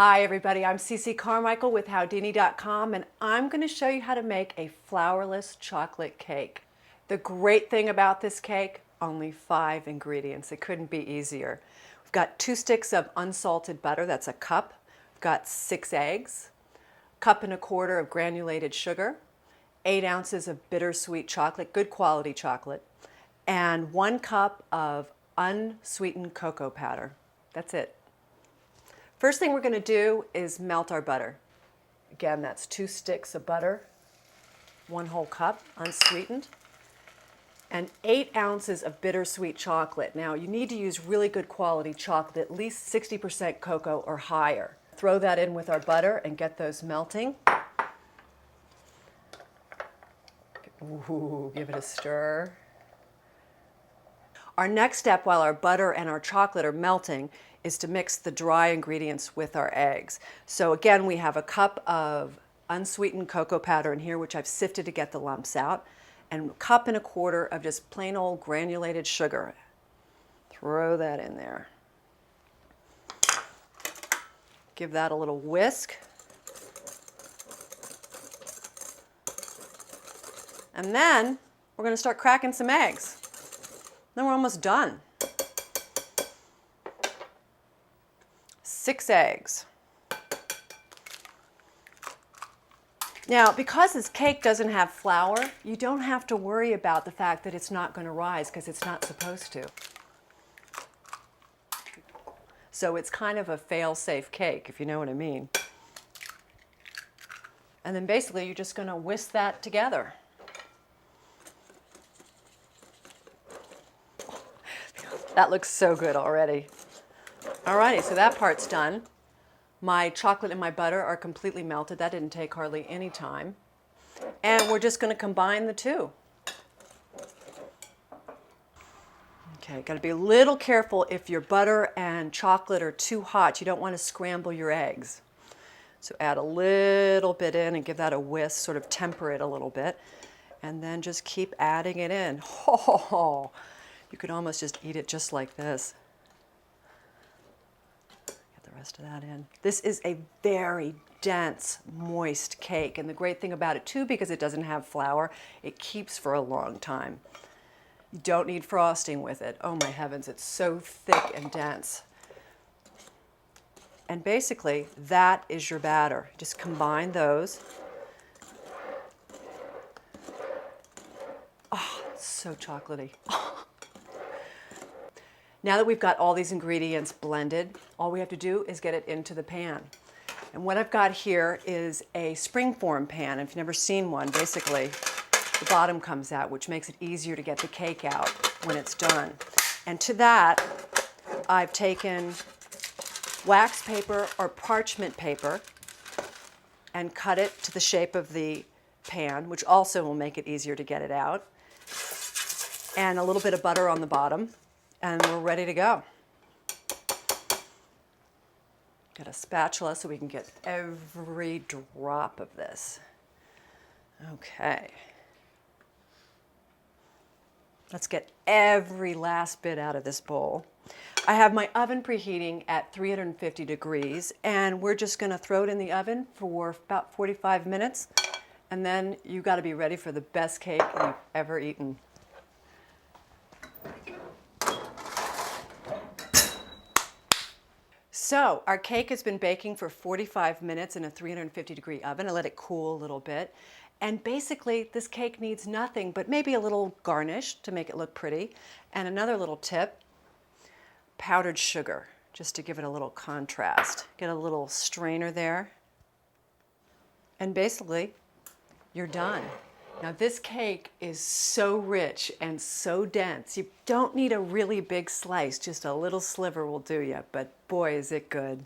Hi everybody, I'm Ceci Carmichael with Howdini.com, and I'm going to show you how to make a flourless chocolate cake. The great thing about this cake, only 5 ingredients. It couldn't be easier. We've got 2 sticks of unsalted butter, that's a cup. We've got 6 eggs, a cup and a quarter of granulated sugar, 8 ounces of bittersweet chocolate, good quality chocolate, and 1 cup of unsweetened cocoa powder. That's it. First thing we're going to do is melt our butter. Again, that's 2 sticks of butter, 1 whole cup, unsweetened, and 8 ounces of bittersweet chocolate. Now, you need to use really good quality chocolate, at least 60% cocoa or higher. Throw that in with our butter and get those melting. Ooh, give it a stir. Our next step while our butter and our chocolate are melting is to mix the dry ingredients with our eggs. So again, we have a cup of unsweetened cocoa powder in here, which I've sifted to get the lumps out, and a cup and a quarter of just plain old granulated sugar. Throw that in there. Give that a little whisk. And then we're going to start cracking some eggs. Then we're almost done. 6 eggs. Now, because this cake doesn't have flour, you don't have to worry about the fact that it's not going to rise because it's not supposed to. So it's kind of a fail-safe cake, if you know what I mean. And then basically you're just going to whisk that together. That looks so good already. Alrighty, so that part's done. My chocolate and my butter are completely melted. That didn't take hardly any time. And we're just going to combine the two. Okay, got to be a little careful if your butter and chocolate are too hot. You don't want to scramble your eggs. So add a little bit in and give that a whisk, sort of temper it a little bit. And then just keep adding it in. Oh, you could almost just eat it just like this. Rest of that in. This is a very dense, moist cake, and the great thing about it too, because it doesn't have flour, it keeps for a long time. You don't need frosting with it. Oh my heavens, it's so thick and dense. And basically, that is your batter. Just combine those. Oh, it's so chocolatey. Now that we've got all these ingredients blended, all we have to do is get it into the pan. And what I've got here is a springform pan. If you've never seen one, basically the bottom comes out, which makes it easier to get the cake out when it's done. And to that, I've taken wax paper or parchment paper and cut it to the shape of the pan, which also will make it easier to get it out. And a little bit of butter on the bottom. And we're ready to go. Get a spatula so we can get every drop of this. Okay. Let's get every last bit out of this bowl. I have my oven preheating at 350 degrees, and we're just going to throw it in the oven for about 45 minutes, and then you've got to be ready for the best cake you've ever eaten. So our cake has been baking for 45 minutes in a 350 degree oven. I let it cool a little bit. And basically this cake needs nothing but maybe a little garnish to make it look pretty. And another little tip, powdered sugar, just to give it a little contrast. Get a little strainer there. And basically you're done. Now this cake is so rich and so dense. You don't need a really big slice, just a little sliver will do you, but boy is it good.